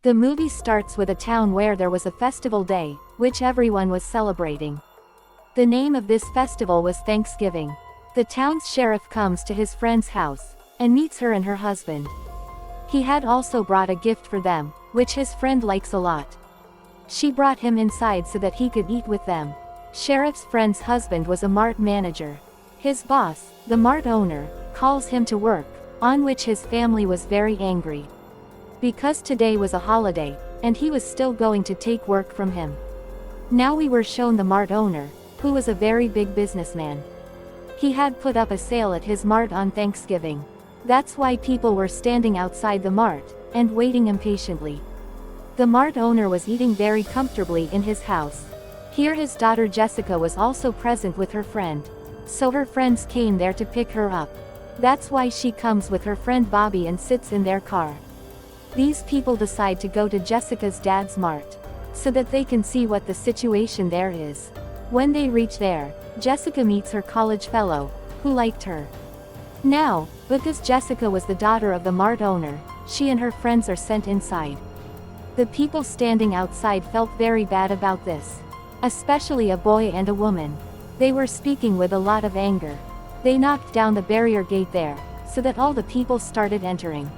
The movie starts with a town where there was a festival day, which everyone was celebrating. The name of this festival was Thanksgiving. The town's sheriff comes to his friend's house, and meets her and her husband. He had also brought a gift for them, which his friend likes a lot. She brought him inside so that he could eat with them. Sheriff's friend's husband was a mart manager. His boss, the mart owner, calls him to work, on which his family was very angry. Because today was a holiday, and he was still going to take work from him. Now we were shown the mart owner, who was a very big businessman. He had put up a sale at his mart on Thanksgiving. That's why people were standing outside the mart, and waiting impatiently. The mart owner was eating very comfortably in his house. Here his daughter Jessica was also present with her friend. So her friends came there to pick her up. That's why she comes with her friend Bobby and sits in their car. These people decide to go to Jessica's dad's mart, so that they can see what the situation there is. When they reach there, Jessica meets her college fellow, who liked her. Now, because Jessica was the daughter of the mart owner, she and her friends are sent inside. The people standing outside felt very bad about this. Especially a boy and a woman. They were speaking with a lot of anger. They knocked down the barrier gate there, so that all the people started entering.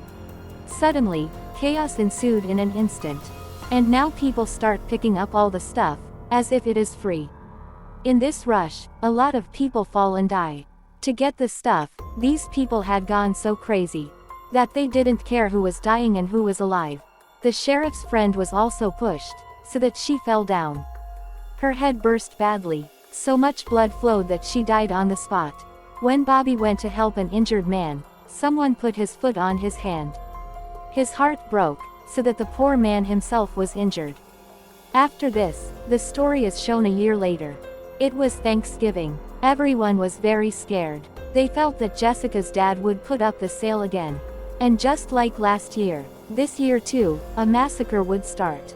Suddenly, chaos ensued in an instant. And now people start picking up all the stuff, as if it is free. In this rush, a lot of people fall and die. To get the stuff, these people had gone so crazy, that they didn't care who was dying and who was alive. The sheriff's friend was also pushed, so that she fell down. Her head burst badly, so much blood flowed that she died on the spot. When Bobby went to help an injured man, someone put his foot on his hand. His heart broke, so that the poor man himself was injured. After this, the story is shown a year later. It was Thanksgiving. Everyone was very scared. They felt that Jessica's dad would put up the sale again. And just like last year, this year too, a massacre would start.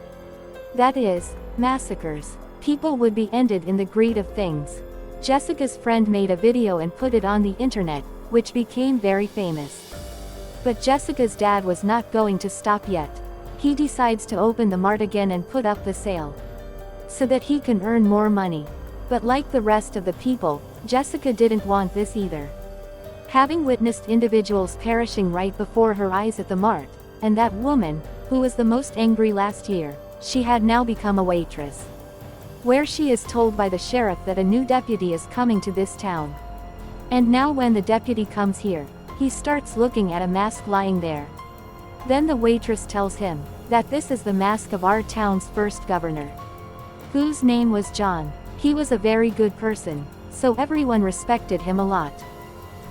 That is, massacres. People would be ended in the greed of things. Jessica's friend made a video and put it on the internet, which became very famous. But Jessica's dad was not going to stop yet. He decides to open the mart again and put up the sale, so that he can earn more money. But like the rest of the people, Jessica didn't want this either. Having witnessed individuals perishing right before her eyes at the mart, and that woman, who was the most angry last year, she had now become a waitress. Where she is told by the sheriff that a new deputy is coming to this town. And now when the deputy comes here, he starts looking at a mask lying there. Then the waitress tells him that this is the mask of our town's first governor, whose name was John. He was a very good person, so everyone respected him a lot.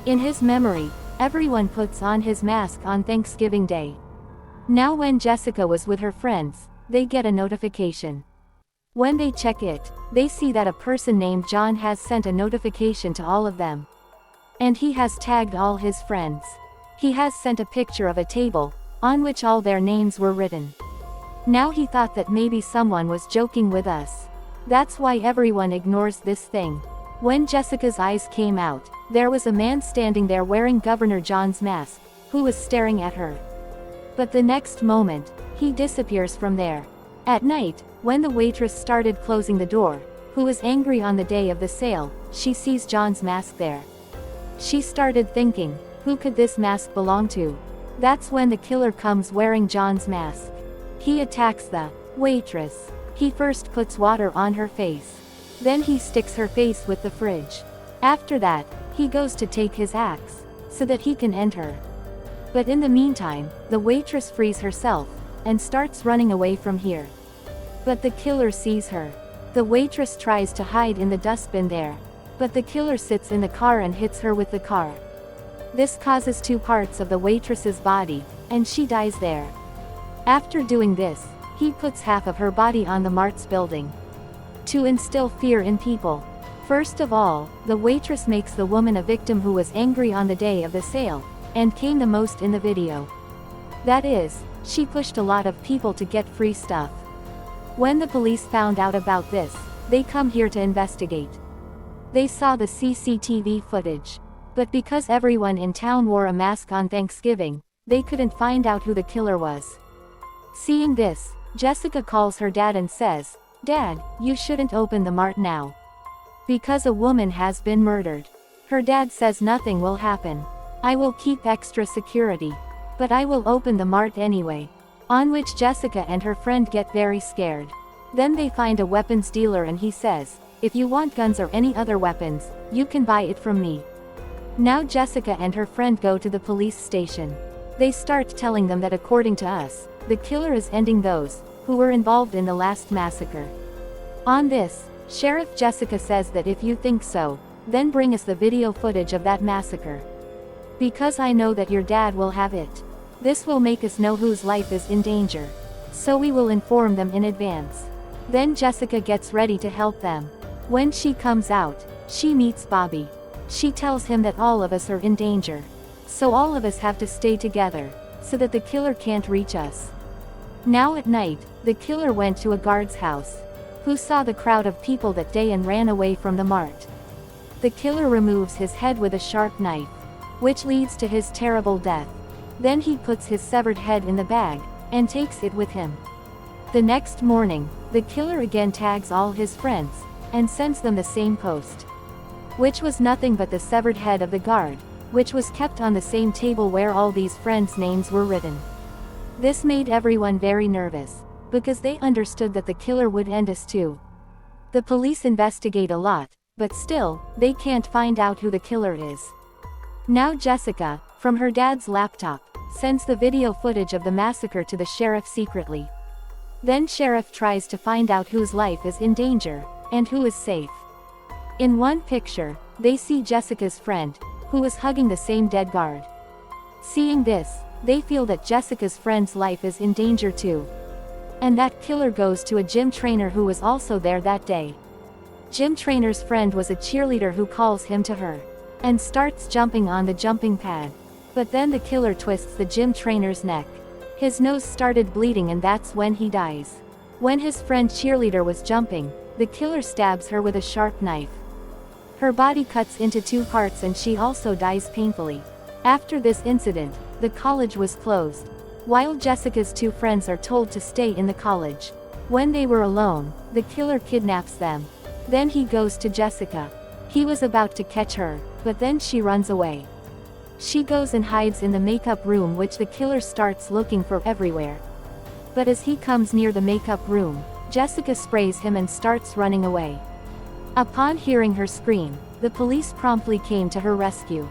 In his memory, everyone puts on his mask on Thanksgiving Day. Now when Jessica was with her friends, they get a notification. When they check it, they see that a person named John has sent a notification to all of them. And he has tagged all his friends. He has sent a picture of a table, on which all their names were written. Now he thought that maybe someone was joking with us. That's why everyone ignores this thing. When Jessica's eyes came out, there was a man standing there wearing Governor John's mask, who was staring at her. But the next moment, he disappears from there. At night, when the waitress started closing the door, who was angry on the day of the sale, she sees John's mask there. She started thinking, who could this mask belong to? That's when the killer comes wearing John's mask. He attacks the waitress. He first puts water on her face. Then he sticks her face with the fridge. After that, he goes to take his axe, so that he can end her. But in the meantime, the waitress frees herself, and starts running away from here. But the killer sees her. The waitress tries to hide in the dustbin there. But the killer sits in the car and hits her with the car. This causes 2 parts of the waitress's body, and she dies there. After doing this, he puts half of her body on the mart's building, to instill fear in people. First of all, the waitress makes the woman a victim who was angry on the day of the sale, and came the most in the video. That is, she pushed a lot of people to get free stuff. When the police found out about this, they come here to investigate. They saw the CCTV footage. But because everyone in town wore a mask on Thanksgiving, they couldn't find out who the killer was. Seeing this, Jessica calls her dad and says, "Dad, you shouldn't open the mart now. Because a woman has been murdered." Her dad says nothing will happen. "I will keep extra security. But I will open the mart anyway." On which Jessica and her friend get very scared. Then they find a weapons dealer and he says, "If you want guns or any other weapons, you can buy it from me." Now Jessica and her friend go to the police station. They start telling them that according to us, the killer is ending those who were involved in the last massacre. On this, Sheriff Jessica says that if you think so, then bring us the video footage of that massacre. Because I know that your dad will have it. This will make us know whose life is in danger. So we will inform them in advance. Then Jessica gets ready to help them. When she comes out, she meets Bobby. She tells him that all of us are in danger. So all of us have to stay together, so that the killer can't reach us. Now at night, the killer went to a guard's house, who saw the crowd of people that day and ran away from the mart. The killer removes his head with a sharp knife, which leads to his terrible death. Then he puts his severed head in the bag, and takes it with him. The next morning, the killer again tags all his friends, and sends them the same post. Which was nothing but the severed head of the guard, which was kept on the same table where all these friends' names were written. This made everyone very nervous, because they understood that the killer would end us too. The police investigate a lot, but still, they can't find out who the killer is. Now Jessica, from her dad's laptop, sends the video footage of the massacre to the sheriff secretly. Then sheriff tries to find out whose life is in danger, and who is safe. In one picture, they see Jessica's friend, who is hugging the same dead guard. Seeing this, they feel that Jessica's friend's life is in danger too. And that killer goes to a gym trainer who was also there that day. Gym trainer's friend was a cheerleader who calls him to her, and starts jumping on the jumping pad. But then the killer twists the gym trainer's neck. His nose started bleeding and that's when he dies. When his friend cheerleader was jumping, the killer stabs her with a sharp knife. Her body cuts into 2 parts and she also dies painfully. After this incident, the college was closed, while Jessica's 2 friends are told to stay in the college. When they were alone, the killer kidnaps them. Then he goes to Jessica. He was about to catch her, but then she runs away. She goes and hides in the makeup room, which the killer starts looking for everywhere. But as he comes near the makeup room, Jessica sprays him and starts running away. Upon hearing her scream, the police promptly came to her rescue.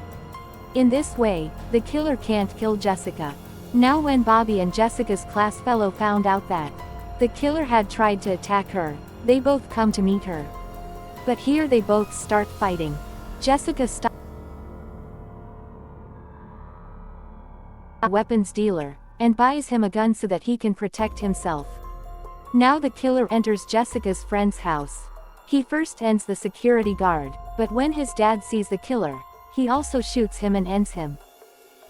In this way, the killer can't kill Jessica. Now when Bobby and Jessica's class fellow found out that the killer had tried to attack her, they both come to meet her. But here they both start fighting. Jessica stops a weapons dealer, and buys him a gun so that he can protect himself. Now the killer enters Jessica's friend's house. He first ends the security guard, but when his dad sees the killer, he also shoots him and ends him.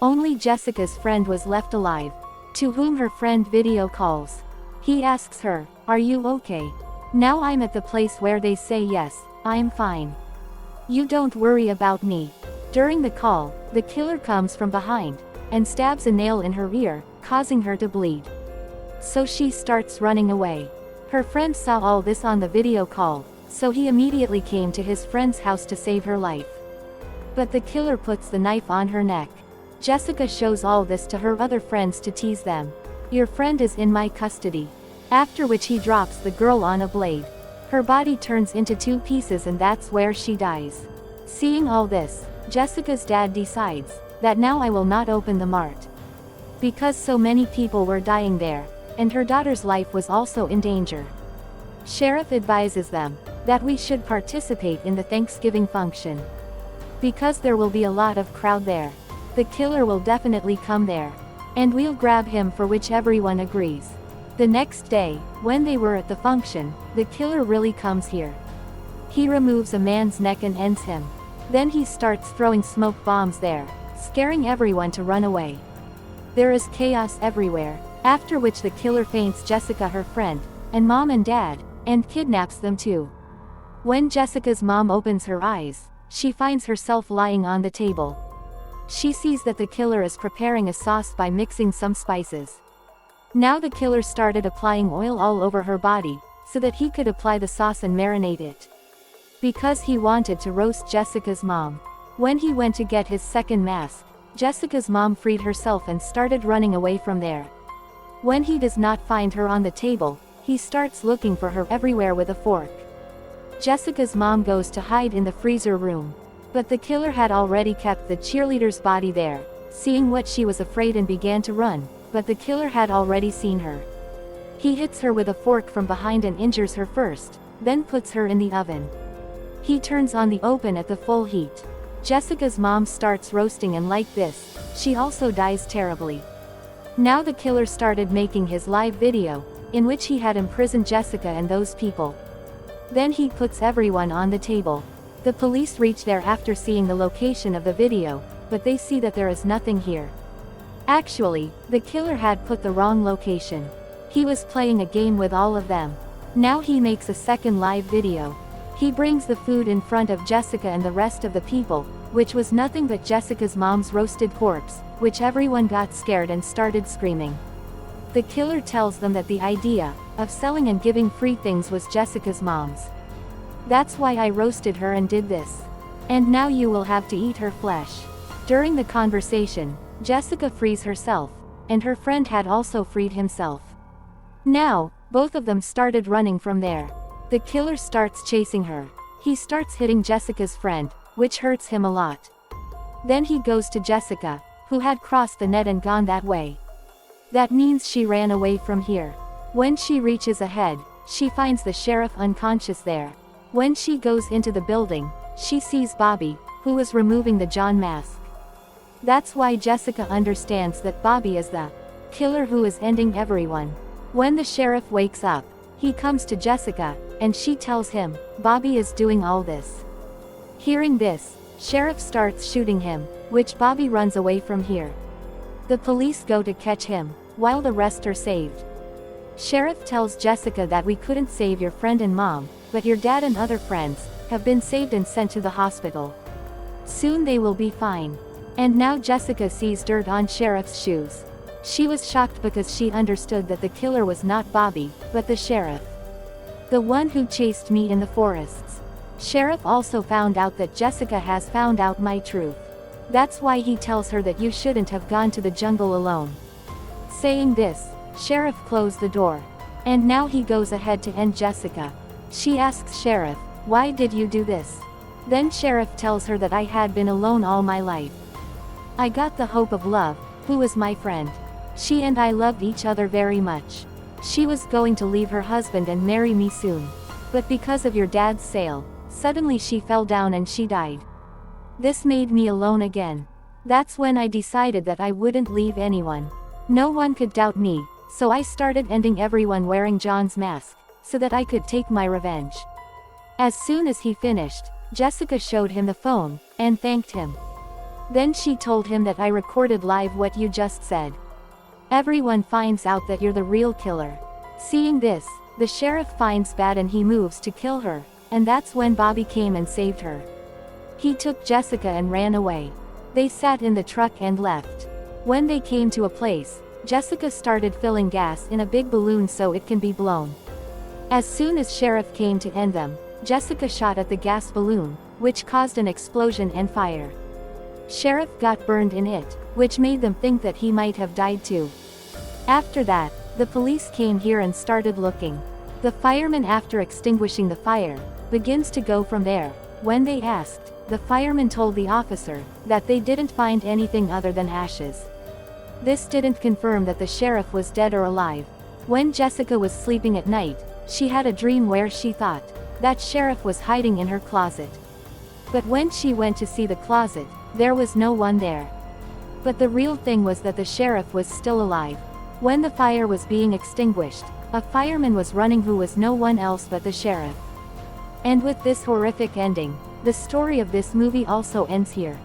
Only Jessica's friend was left alive, to whom her friend video calls. He asks her, "Are you okay?" "Now I'm at the place where they say yes, I'm fine. You don't worry about me." During the call, the killer comes from behind, and stabs a nail in her ear, causing her to bleed. So she starts running away. Her friend saw all this on the video call, so he immediately came to his friend's house to save her life. But the killer puts the knife on her neck. Jessica shows all this to her other friends to tease them. "Your friend is in my custody." After which he drops the girl on a blade. Her body turns into 2 pieces and that's where she dies. Seeing all this, Jessica's dad decides that now I will not open the mart. Because so many people were dying there, and her daughter's life was also in danger. Sheriff advises them that we should participate in the Thanksgiving function. Because there will be a lot of crowd there. The killer will definitely come there. And we'll grab him, for which everyone agrees. The next day, when they were at the function, the killer really comes here. He removes a man's neck and ends him. Then he starts throwing smoke bombs there, scaring everyone to run away. There is chaos everywhere, after which the killer faints Jessica, her friend, and mom and dad, and kidnaps them too. When Jessica's mom opens her eyes, she finds herself lying on the table. She sees that the killer is preparing a sauce by mixing some spices. Now the killer started applying oil all over her body, so that he could apply the sauce and marinate it. Because he wanted to roast Jessica's mom. When he went to get his second mask, Jessica's mom freed herself and started running away from there. When he does not find her on the table, he starts looking for her everywhere with a fork. Jessica's mom goes to hide in the freezer room. But the killer had already kept the cheerleader's body there. Seeing what, she was afraid and began to run, but the killer had already seen her. He hits her with a fork from behind and injures her first, then puts her in the oven. He turns on the oven at the full heat. Jessica's mom starts roasting, and like this, she also dies terribly. Now the killer started making his live video, in which he had imprisoned Jessica and those people. Then he puts everyone on the table. The police reach there after seeing the location of the video, but they see that there is nothing here. Actually, the killer had put the wrong location. He was playing a game with all of them. Now he makes a second live video. He brings the food in front of Jessica and the rest of the people, which was nothing but Jessica's mom's roasted corpse, which everyone got scared and started screaming. The killer tells them that the idea of selling and giving free things was Jessica's mom's. That's why I roasted her and did this. And now you will have to eat her flesh. During the conversation, Jessica frees herself, and her friend had also freed himself. Now, both of them started running from there. The killer starts chasing her. He starts hitting Jessica's friend, which hurts him a lot. Then he goes to Jessica, who had crossed the net and gone that way. That means she ran away from here. When she reaches ahead, she finds the sheriff unconscious there. When she goes into the building, she sees Bobby, who was removing the John mask. That's why Jessica understands that Bobby is the killer who is ending everyone. When the sheriff wakes up, he comes to Jessica, and she tells him, Bobby is doing all this. Hearing this, sheriff starts shooting him, which Bobby runs away from here. The police go to catch him, while the rest are saved. Sheriff tells Jessica that we couldn't save your friend and mom, but your dad and other friends have been saved and sent to the hospital. Soon they will be fine. And now Jessica sees dirt on Sheriff's shoes. She was shocked because she understood that the killer was not Bobby, but the sheriff. The one who chased me in the forests. Sheriff also found out that Jessica has found out my truth. That's why he tells her that you shouldn't have gone to the jungle alone. Saying this, Sheriff closed the door. And now he goes ahead to end Jessica. She asks Sheriff, why did you do this? Then Sheriff tells her that I had been alone all my life. I got the hope of love, who was my friend. She and I loved each other very much. She was going to leave her husband and marry me soon. But because of your dad's sale, suddenly she fell down and she died. This made me alone again. That's when I decided that I wouldn't leave anyone. No one could doubt me, so I started ending everyone wearing John's mask, so that I could take my revenge. As soon as he finished, Jessica showed him the phone, and thanked him. Then she told him that I recorded live what you just said. Everyone finds out that you're the real killer. Seeing this, the sheriff finds bad and he moves to kill her, and that's when Bobby came and saved her. He took Jessica and ran away. They sat in the truck and left. When they came to a place, Jessica started filling gas in a big balloon so it can be blown. As soon as Sheriff came to end them, Jessica shot at the gas balloon, which caused an explosion and fire. Sheriff got burned in it, which made them think that he might have died too. After that, the police came here and started looking. The fireman, after extinguishing the fire, begins to go from there. When they asked, the fireman told the officer that they didn't find anything other than ashes. This didn't confirm that the sheriff was dead or alive. When Jessica was sleeping at night, she had a dream where she thought that sheriff was hiding in her closet. But when she went to see the closet, there was no one there. But the real thing was that the sheriff was still alive. When the fire was being extinguished, a fireman was running who was no one else but the sheriff. And with this horrific ending, the story of this movie also ends here.